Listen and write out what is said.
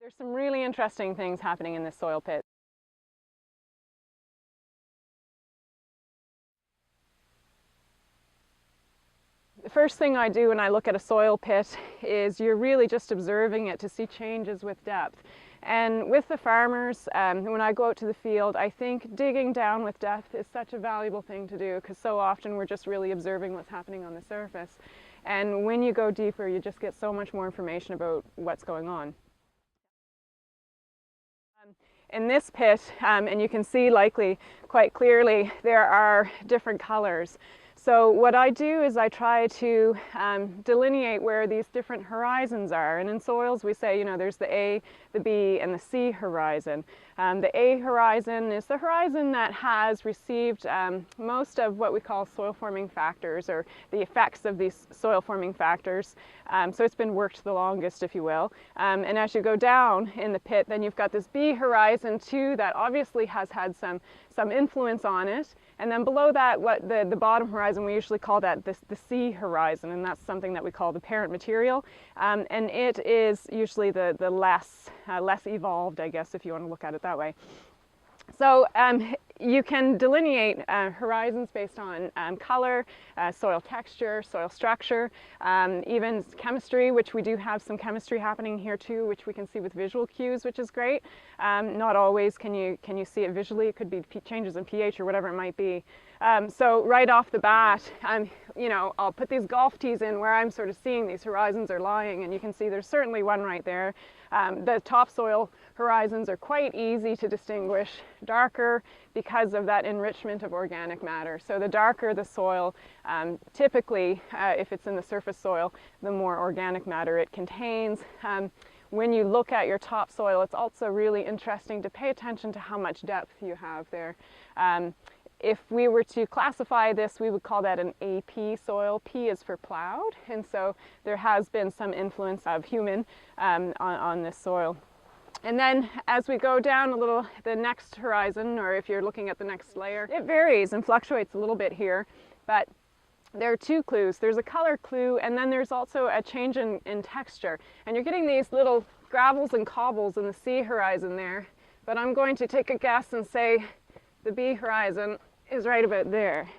There's some really interesting things happening in this soil pit. The first thing I do when I look at a soil pit is you're really just observing it to see changes with depth. And with the farmers, when I go out to the field, I think digging down with depth is such a valuable thing to do, because so often we're just really observing what's happening on the surface. And when you go deeper, you just get so much more information about what's going on. In this pit, and you can see likely quite clearly, there are different colors. So what I do is I try to delineate where these different horizons are. And in soils we say, you know, there's the A, the B, and the C horizon. The A horizon is the horizon that has received most of what we call soil forming factors, or the effects of these soil forming factors. So it's been worked the longest, if you will. And as you go down in the pit, then you've got this B horizon too, that obviously has had some influence on it. And then below that, what the bottom horizon, we usually call that the C horizon, and that's something that we call the parent material. And it is usually the less evolved, I guess, if you want to look at it that way. So you can delineate horizons based on color, soil texture, soil structure, even chemistry, which we do have some chemistry happening here too, which we can see with visual cues, which is great. Not always can you see it visually. It could be changes in pH or whatever it might be. So right off the bat, you know, I'll put these golf tees in where I'm sort of seeing these horizons are lying, and you can see there's certainly one right there. The topsoil horizons are quite easy to distinguish, darker because of that enrichment of organic matter. So the darker the soil, typically, if it's in the surface soil, the more organic matter it contains. When you look at your topsoil, it's also really interesting to pay attention to how much depth you have there. If we were to classify this, we would call that an AP soil. P is for plowed, and so there has been some influence of human on this soil. And then as we go down a little, the next horizon, or if you're looking at the next layer, it varies and fluctuates a little bit here, but there are two clues. There's a color clue, and then there's also a change in texture. And you're getting these little gravels and cobbles in the C horizon there, but I'm going to take a guess and say the B horizon is right about there.